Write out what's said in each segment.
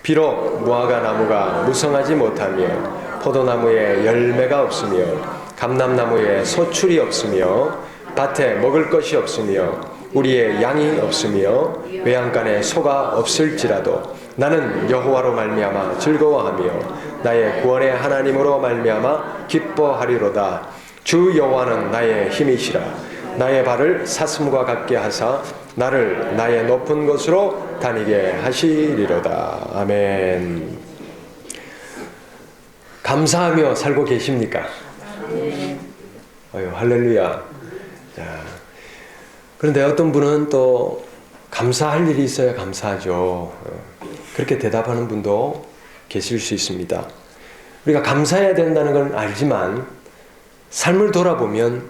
비록 무화과 나무가 무성하지 못하며 포도나무에 열매가 없으며 감람나무에 소출이 없으며 밭에 먹을 것이 없으며 우리의 양이 없으며 외양간에 소가 없을지라도 나는 여호와로 말미암아 즐거워하며 나의 구원의 하나님으로 말미암아 기뻐하리로다. 주 여호와는 나의 힘이시라. 나의 발을 사슴과 같게 하사 나를 나의 높은 곳으로 다니게 하시리로다. 아멘. 감사하며 살고 계십니까? 할렐루야. 자, 그런데 어떤 분은 또 감사할 일이 있어야 감사하죠. 그렇게 대답하는 분도 계실 수 있습니다. 우리가 감사해야 된다는 건 알지만 삶을 돌아보면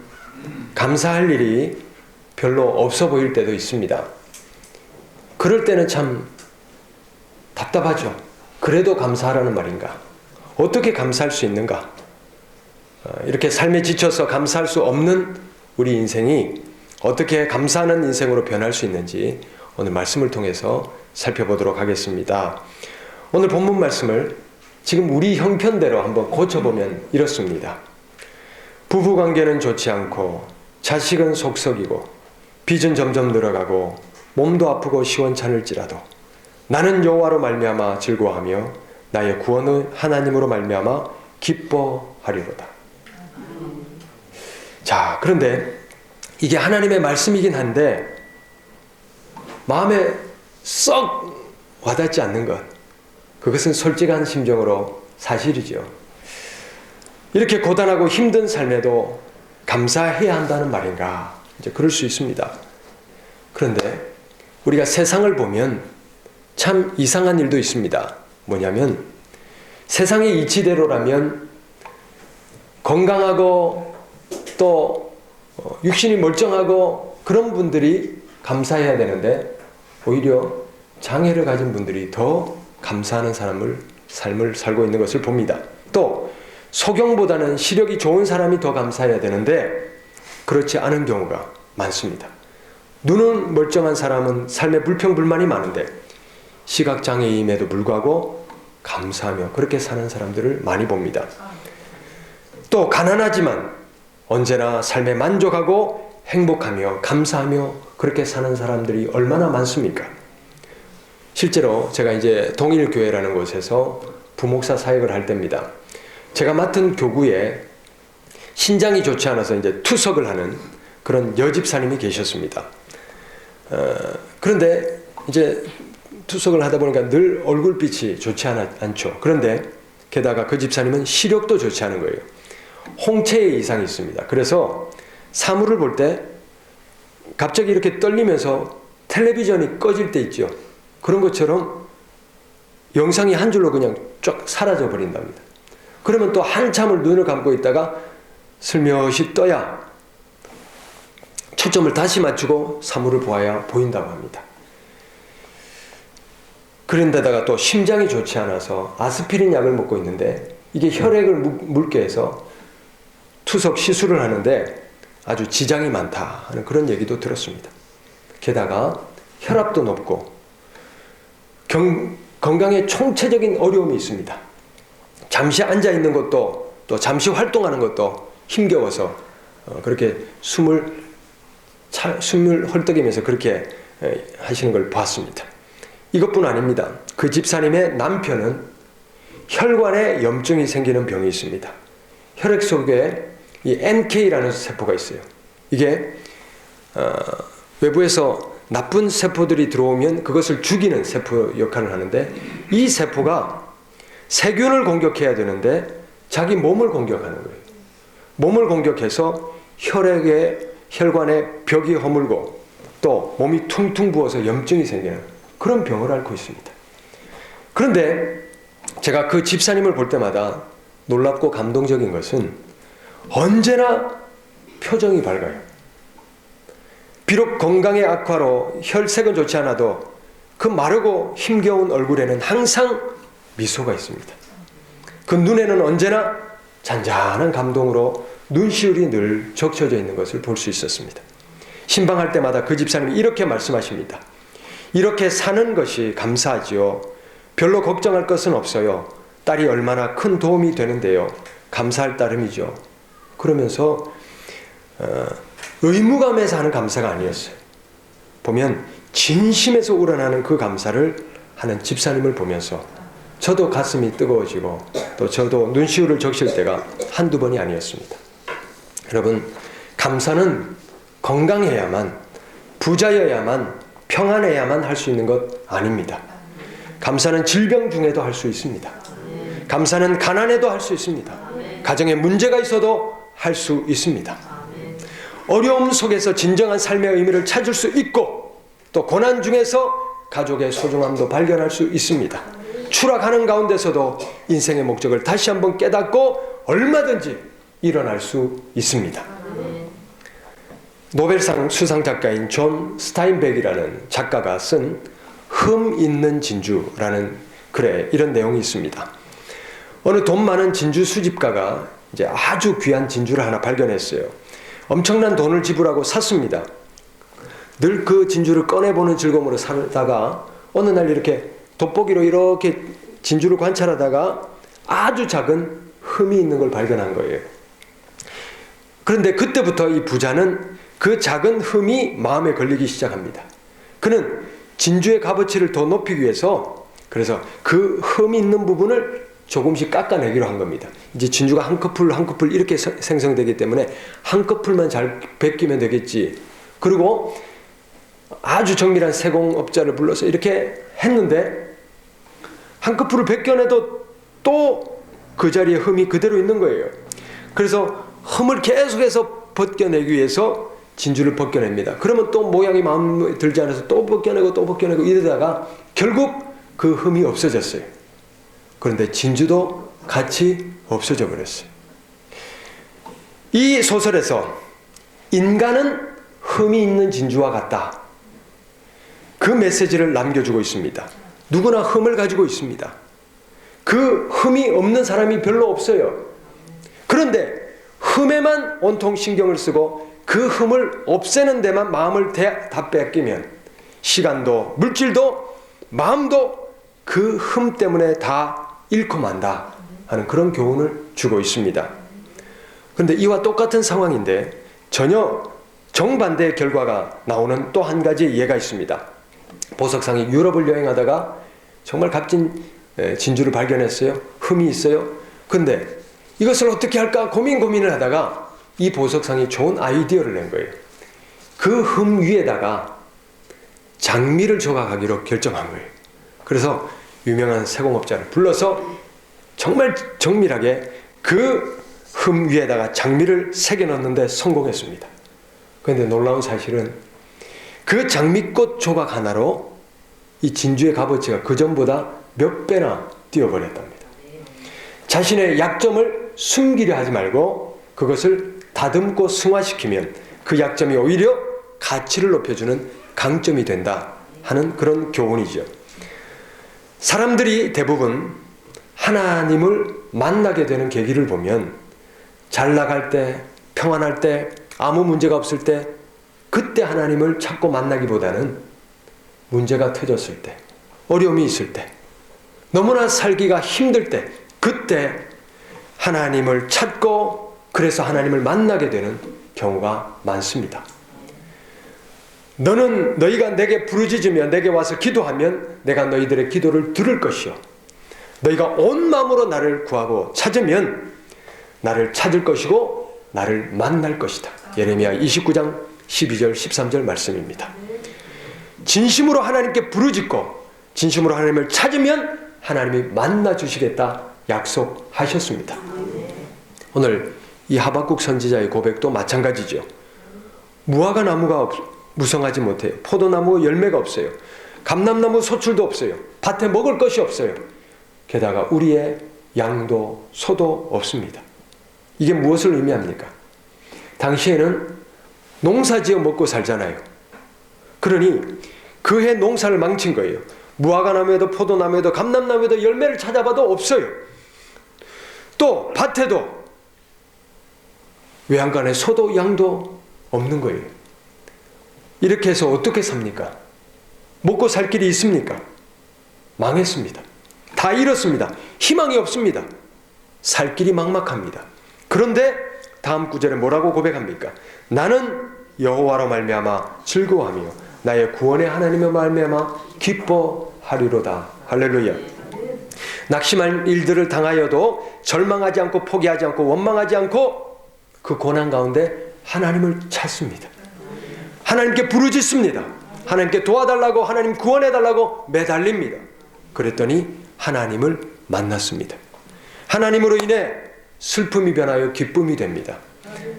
감사할 일이 별로 없어 보일 때도 있습니다. 그럴 때는 참 답답하죠. 그래도 감사하라는 말인가? 어떻게 감사할 수 있는가? 이렇게 삶에 지쳐서 감사할 수 없는 우리 인생이 어떻게 감사하는 인생으로 변할 수 있는지 오늘 말씀을 통해서 살펴보도록 하겠습니다. 오늘 본문 말씀을 지금 우리 형편대로 한번 고쳐보면 이렇습니다. 부부관계는 좋지 않고 자식은 속썩이고 빚은 점점 늘어가고 몸도 아프고 시원찮을지라도 나는 여호와로 말미암아 즐거워하며 나의 구원의 하나님으로 말미암아 기뻐하리로다. 자, 그런데 이게 하나님의 말씀이긴 한데 마음에 썩 와닿지 않는 것, 그것은 솔직한 심정으로 사실이죠. 이렇게 고단하고 힘든 삶에도 감사해야 한다는 말인가? 이제 그럴 수 있습니다. 그런데 우리가 세상을 보면 참 이상한 일도 있습니다. 뭐냐면 세상의 이치대로라면 건강하고 또 육신이 멀쩡하고 그런 분들이 감사해야 되는데 오히려 장애를 가진 분들이 더 감사하는 삶을 살고 있는 것을 봅니다. 또 소경보다는 시력이 좋은 사람이 더 감사해야 되는데 그렇지 않은 경우가 많습니다. 눈은 멀쩡한 사람은 삶에 불평불만이 많은데 시각장애임에도 불구하고 감사하며 그렇게 사는 사람들을 많이 봅니다. 또 가난하지만 언제나 삶에 만족하고 행복하며 감사하며 그렇게 사는 사람들이 얼마나 많습니까? 실제로 제가 이제 동일교회라는 곳에서 부목사 사역을 할 때입니다. 제가 맡은 교구에 신장이 좋지 않아서 이제 투석을 하는 그런 여집사님이 계셨습니다. 그런데 이제 투석을 하다 보니까 늘 얼굴빛이 좋지 않죠. 그런데 게다가 그 집사님은 시력도 좋지 않은 거예요. 홍채의 이상이 있습니다. 그래서 사물을 볼 때 갑자기 이렇게 떨리면서 텔레비전이 꺼질 때 있죠. 그런 것처럼 영상이 한 줄로 그냥 쫙 사라져 버린답니다. 그러면 또 한참을 눈을 감고 있다가 슬며시 떠야 초점을 다시 맞추고 사물을 보아야 보인다고 합니다. 그런데다가 또 심장이 좋지 않아서 아스피린 약을 먹고 있는데 이게 혈액을 묽게 해서 투석 시술을 하는데 아주 지장이 많다 하는 그런 얘기도 들었습니다. 게다가 혈압도 높고 건강에 총체적인 어려움이 있습니다. 잠시 앉아 있는 것도 또 잠시 활동하는 것도 힘겨워서 그렇게 숨을 헐떡이면서 그렇게 하시는 걸 봤습니다. 이것뿐 아닙니다. 그 집사님의 남편은 혈관에 염증이 생기는 병이 있습니다. 혈액 속에 이 NK라는 세포가 있어요. 이게 외부에서 나쁜 세포들이 들어오면 그것을 죽이는 세포 역할을 하는데 이 세포가 세균을 공격해야 되는데 자기 몸을 공격하는 거예요. 몸을 공격해서 혈관에 벽이 허물고 또 몸이 퉁퉁 부어서 염증이 생기는 그런 병을 앓고 있습니다. 그런데 제가 그 집사님을 볼 때마다 놀랍고 감동적인 것은 언제나 표정이 밝아요. 비록 건강의 악화로 혈색은 좋지 않아도 그 마르고 힘겨운 얼굴에는 항상 미소가 있습니다. 그 눈에는 언제나 잔잔한 감동으로 눈시울이 늘 적셔져 있는 것을 볼 수 있었습니다. 신방할 때마다 그 집사님이 이렇게 말씀하십니다. 이렇게 사는 것이 감사하지요. 별로 걱정할 것은 없어요. 딸이 얼마나 큰 도움이 되는데요. 감사할 따름이죠. 그러면서 의무감에서 하는 감사가 아니었어요. 보면 진심에서 우러나는 그 감사를 하는 집사님을 보면서 저도 가슴이 뜨거워지고 또 저도 눈시울을 적실 때가 한두 번이 아니었습니다. 여러분, 감사는 건강해야만, 부자여야만, 평안해야만 할 수 있는 것 아닙니다. 감사는 질병 중에도 할 수 있습니다. 감사는 가난에도 할 수 있습니다. 가정에 문제가 있어도 할 수 있습니다. 어려움 속에서 진정한 삶의 의미를 찾을 수 있고 또 고난 중에서 가족의 소중함도 발견할 수 있습니다. 추락하는 가운데서도 인생의 목적을 다시 한번 깨닫고 얼마든지 일어날 수 있습니다. 노벨상 수상 작가인 존 스타인백이라는 작가가 쓴 흠 있는 진주라는 글에 이런 내용이 있습니다. 어느 돈 많은 진주 수집가가 이제 아주 귀한 진주를 하나 발견했어요. 엄청난 돈을 지불하고 샀습니다. 늘 그 진주를 꺼내보는 즐거움으로 살다가 어느 날 이렇게 돋보기로 이렇게 진주를 관찰하다가 아주 작은 흠이 있는 걸 발견한 거예요. 그런데 그때부터 이 부자는 그 작은 흠이 마음에 걸리기 시작합니다. 그는 진주의 값어치를 더 높이기 위해서 그래서 그 흠이 있는 부분을 조금씩 깎아내기로 한 겁니다. 이제 진주가 한 커플 한 커플 이렇게 생성되기 때문에 한 커플만 잘 벗기면 되겠지. 그리고 아주 정밀한 세공업자를 불러서 이렇게 했는데 한 커플을 벗겨내도 또 그 자리에 흠이 그대로 있는 거예요. 그래서 흠을 계속해서 벗겨내기 위해서 진주를 벗겨냅니다. 그러면 또 모양이 마음에 들지 않아서 또 벗겨내고 이러다가 결국 그 흠이 없어졌어요. 그런데 진주도 같이 없어져 버렸어요. 이 소설에서 인간은 흠이 있는 진주와 같다. 그 메시지를 남겨주고 있습니다. 누구나 흠을 가지고 있습니다. 그 흠이 없는 사람이 별로 없어요. 그런데 흠에만 온통 신경을 쓰고 그 흠을 없애는 데만 마음을 다 뺏기면 시간도 물질도 마음도 그 흠 때문에 다 잃고 만다 하는 그런 교훈을 주고 있습니다. 그런데 이와 똑같은 상황인데 전혀 정반대의 결과가 나오는 또 한 가지 예가 있습니다. 보석상이 유럽을 여행하다가 정말 값진 진주를 발견했어요. 흠이 있어요. 근데 이것을 어떻게 할까 고민을 하다가 이 보석상이 좋은 아이디어를 낸 거예요. 그 흠 위에다가 장미를 조각하기로 결정한 거예요. 그래서 유명한 세공업자를 불러서 정말 정밀하게 그 흠 위에다가 장미를 새겨 넣는데 성공했습니다. 그런데 놀라운 사실은 그 장미꽃 조각 하나로 이 진주의 값어치가 그전보다 몇 배나 뛰어버렸답니다. 자신의 약점을 숨기려 하지 말고 그것을 다듬고 승화시키면 그 약점이 오히려 가치를 높여주는 강점이 된다 하는 그런 교훈이죠. 사람들이 대부분 하나님을 만나게 되는 계기를 보면 잘 나갈 때, 평안할 때, 아무 문제가 없을 때 그때 하나님을 찾고 만나기보다는 문제가 터졌을 때, 어려움이 있을 때, 너무나 살기가 힘들 때 그때 하나님을 찾고 그래서 하나님을 만나게 되는 경우가 많습니다. 너희가 내게 부르짖으며 내게 와서 기도하면 내가 너희들의 기도를 들을 것이요 너희가 온 마음으로 나를 구하고 찾으면 나를 찾을 것이고 나를 만날 것이다. 예레미야 29장 12절 13절 말씀입니다. 진심으로 하나님께 부르짖고 진심으로 하나님을 찾으면 하나님이 만나주시겠다 약속하셨습니다. 오늘 이 하박국 선지자의 고백도 마찬가지죠. 무화과 나무가 무성하지 못해요. 포도나무 열매가 없어요. 감람나무 소출도 없어요. 밭에 먹을 것이 없어요. 게다가 우리의 양도 소도 없습니다. 이게 무엇을 의미합니까? 당시에는 농사지어 먹고 살잖아요. 그러니 그해 농사를 망친 거예요. 무화과나무에도 포도나무에도 감람나무에도 열매를 찾아봐도 없어요. 또 밭에도 외양간에 소도 양도 없는 거예요. 이렇게 해서 어떻게 삽니까? 먹고 살 길이 있습니까? 망했습니다. 다 잃었습니다. 희망이 없습니다. 살 길이 막막합니다. 그런데 다음 구절에 뭐라고 고백합니까? 나는 여호와로 말미암아 즐거워하며 나의 구원의 하나님의 말미암아 기뻐하리로다. 할렐루야. 낙심할 일들을 당하여도 절망하지 않고 포기하지 않고 원망하지 않고 그 고난 가운데 하나님을 찾습니다. 하나님께 부르짖습니다. 하나님께 도와달라고, 하나님 구원해달라고 매달립니다. 그랬더니 하나님을 만났습니다. 하나님으로 인해 슬픔이 변하여 기쁨이 됩니다.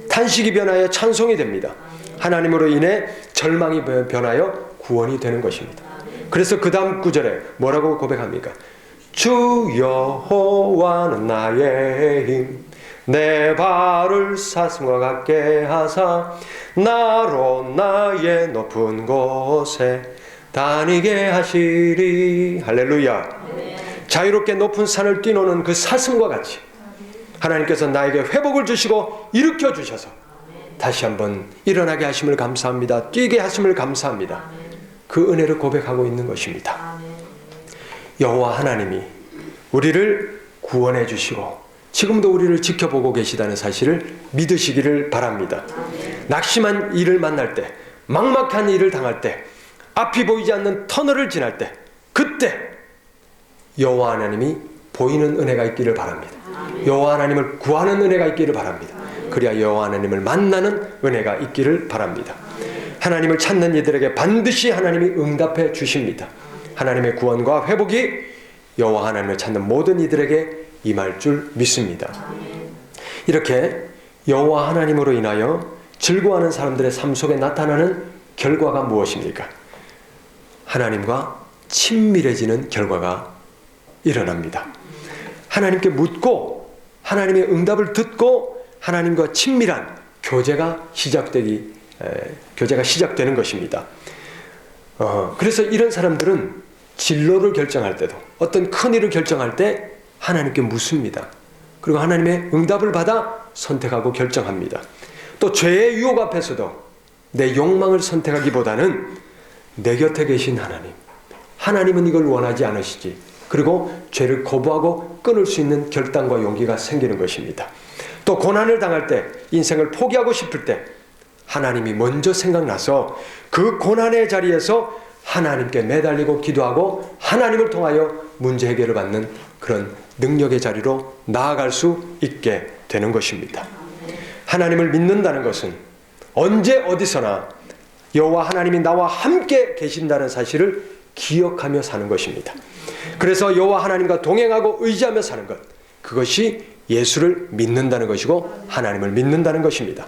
탄식이 변하여 찬송이 됩니다. 하나님으로 인해 절망이 변하여 구원이 되는 것입니다. 그래서 그 다음 구절에 뭐라고 고백합니까? 주 여호와는 나의 힘, 내 발을 사슴과 같게 하사 나로 나의 높은 곳에 다니게 하시리. 할렐루야. 자유롭게 높은 산을 뛰노는 그 사슴과 같이 하나님께서 나에게 회복을 주시고 일으켜 주셔서 다시 한번 일어나게 하심을 감사합니다. 뛰게 하심을 감사합니다. 그 은혜를 고백하고 있는 것입니다. 여호와 하나님이 우리를 구원해 주시고 지금도 우리를 지켜보고 계시다는 사실을 믿으시기를 바랍니다. 낙심한 일을 만날 때, 막막한 일을 당할 때, 앞이 보이지 않는 터널을 지날 때, 그때 여호와 하나님이 보이는 은혜가 있기를 바랍니다. 여호와 하나님을 구하는 은혜가 있기를 바랍니다. 그래야 여호와 하나님을 만나는 은혜가 있기를 바랍니다. 하나님을 찾는 이들에게 반드시 하나님이 응답해 주십니다. 하나님의 구원과 회복이 여호와 하나님을 찾는 모든 이들에게 임할 줄 믿습니다. 이렇게 여호와 하나님으로 인하여 즐거워하는 사람들의 삶 속에 나타나는 결과가 무엇입니까? 하나님과 친밀해지는 결과가 일어납니다. 하나님께 묻고 하나님의 응답을 듣고 하나님과 친밀한 교제가 시작되는 것입니다. 그래서 이런 사람들은 진로를 결정할 때도 어떤 큰 일을 결정할 때 하나님께 묻습니다. 그리고 하나님의 응답을 받아 선택하고 결정합니다. 또 죄의 유혹 앞에서도 내 욕망을 선택하기보다는 내 곁에 계신 하나님은 이걸 원하지 않으시지. 그리고 죄를 거부하고 끊을 수 있는 결단과 용기가 생기는 것입니다. 또 고난을 당할 때, 인생을 포기하고 싶을 때 하나님이 먼저 생각나서 그 고난의 자리에서 하나님께 매달리고 기도하고 하나님을 통하여 문제 해결을 받는 그런 능력의 자리로 나아갈 수 있게 되는 것입니다. 하나님을 믿는다는 것은 언제 어디서나 여호와 하나님이 나와 함께 계신다는 사실을 기억하며 사는 것입니다. 그래서 여호와 하나님과 동행하고 의지하며 사는 것, 그것이 예수를 믿는다는 것이고 하나님을 믿는다는 것입니다.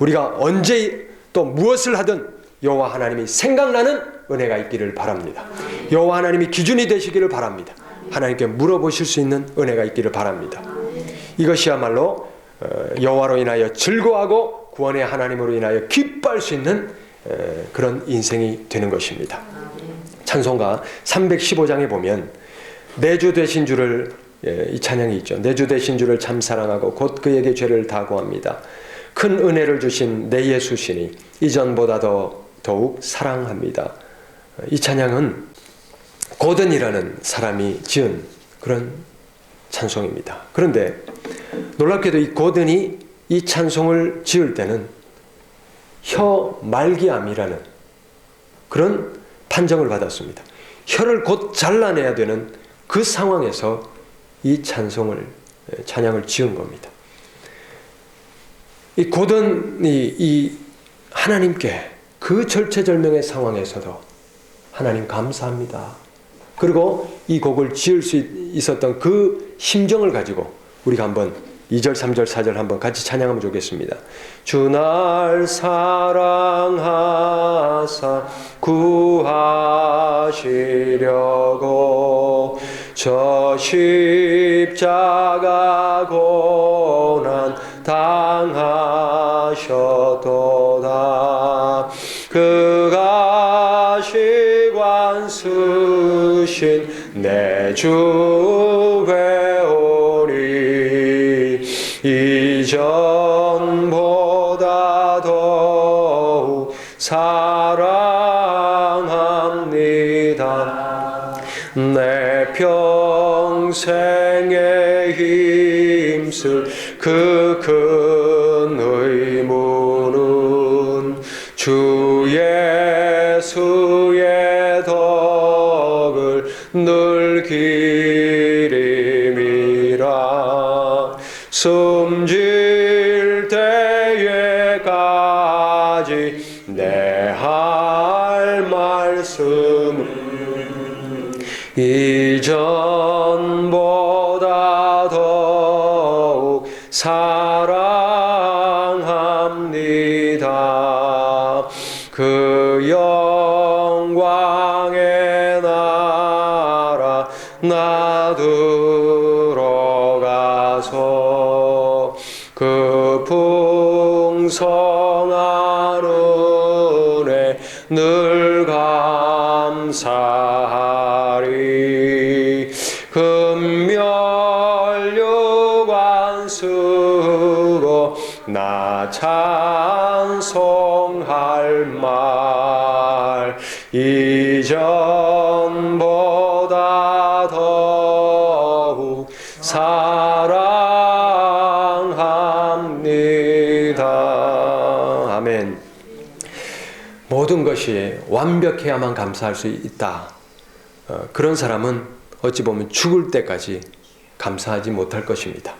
우리가 언제 또 무엇을 하든 여호와 하나님이 생각나는 은혜가 있기를 바랍니다. 여호와 하나님이 기준이 되시기를 바랍니다. 하나님께 물어보실 수 있는 은혜가 있기를 바랍니다. 이것이야말로 여호와로 인하여 즐거워하고 구원의 하나님으로 인하여 기뻐할 수 있는 그런 인생이 되는 것입니다. 찬송가 315장에 보면 내 주 되신 주를, 이 찬양이 있죠. 내 주 되신 주를 참 사랑하고 곧 그에게 죄를 다 구합니다. 큰 은혜를 주신 내 예수시니 이전보다 더욱 사랑합니다. 이 찬양은 고든이라는 사람이 지은 그런 찬송입니다. 그런데 놀랍게도 이 고든이 이 찬송을 지을 때는 혀 말기암이라는 그런 판정을 받았습니다. 혀를 곧 잘라내야 되는 그 상황에서 이 찬양을 지은 겁니다. 이 고든이 이 하나님께 그 절체절명의 상황에서도 하나님 감사합니다. 그리고 이 곡을 지을 수 있었던 그 심정을 가지고 우리가 한번 2절, 3절, 4절 한번 같이 찬양하면 좋겠습니다. 주 날 사랑하사 구하시려고 저 십자가 고난 당하셨도다. 그가 시관 쓰신 내 주 회오리 이전보다 더욱 사랑합니다. 내 편 영생에 힘쓸 그 큰 의무는 주 예수의 덕을 늘 기림이라. 숨질 때에까지 내 할 말씀은 이전보다 더욱 사랑합니다. 그 영광의 나라 나 들어가서 그 풍성한 은혜 늘 감사하리. 금멸류관 쓰고 나 찬송할 말 이전보다 더욱 사랑합니다. 아멘. 모든 것이 완벽해야만 감사할 수 있다. 그런 사람은 어찌 보면 죽을 때까지 감사하지 못할 것입니다.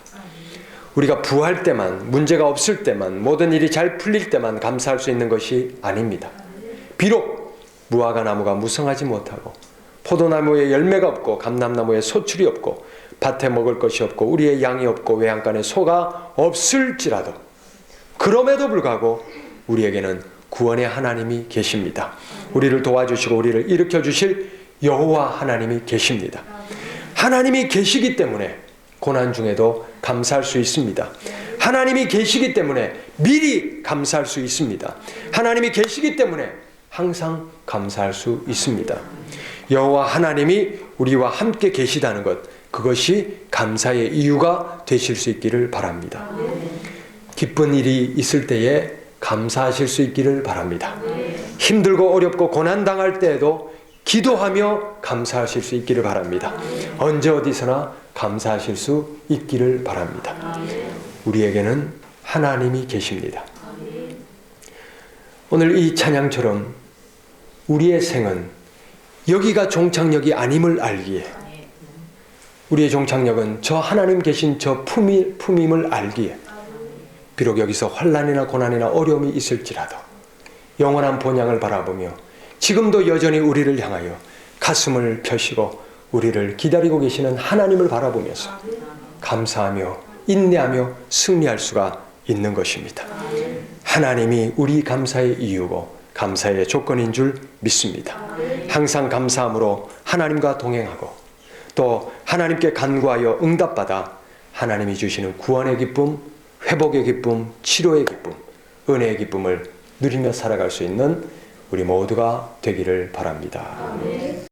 우리가 부할 때만, 문제가 없을 때만, 모든 일이 잘 풀릴 때만 감사할 수 있는 것이 아닙니다. 비록 무화과 나무가 무성하지 못하고 포도나무에 열매가 없고 감람나무에 소출이 없고 밭에 먹을 것이 없고 우리의 양이 없고 외양간에 소가 없을지라도 그럼에도 불구하고 우리에게는 구원의 하나님이 계십니다. 우리를 도와주시고 우리를 일으켜 주실 여호와 하나님이 계십니다. 하나님이 계시기 때문에 고난 중에도 감사할 수 있습니다. 하나님이 계시기 때문에 미리 감사할 수 있습니다. 하나님이 계시기 때문에 항상 감사할 수 있습니다. 여호와 하나님이 우리와 함께 계시다는 것, 그것이 감사의 이유가 되실 수 있기를 바랍니다. 기쁜 일이 있을 때에 감사하실 수 있기를 바랍니다. 힘들고 어렵고 고난당할 때에도 기도하며 감사하실 수 있기를 바랍니다. 언제 어디서나 감사하실 수 있기를 바랍니다. 우리에게는 하나님이 계십니다. 오늘 이 찬양처럼 우리의 생은 여기가 종착역이 아님을 알기에, 우리의 종착역은 저 하나님 계신 저 품임을 알기에, 비록 여기서 환난이나 고난이나 어려움이 있을지라도 영원한 본향을 바라보며 지금도 여전히 우리를 향하여 가슴을 펴시고 우리를 기다리고 계시는 하나님을 바라보면서 감사하며 인내하며 승리할 수가 있는 것입니다. 하나님이 우리 감사의 이유고 감사의 조건인 줄 믿습니다. 항상 감사함으로 하나님과 동행하고 또 하나님께 간구하여 응답받아 하나님이 주시는 구원의 기쁨, 회복의 기쁨, 치료의 기쁨, 은혜의 기쁨을 누리며 살아갈 수 있는 우리 모두가 되기를 바랍니다.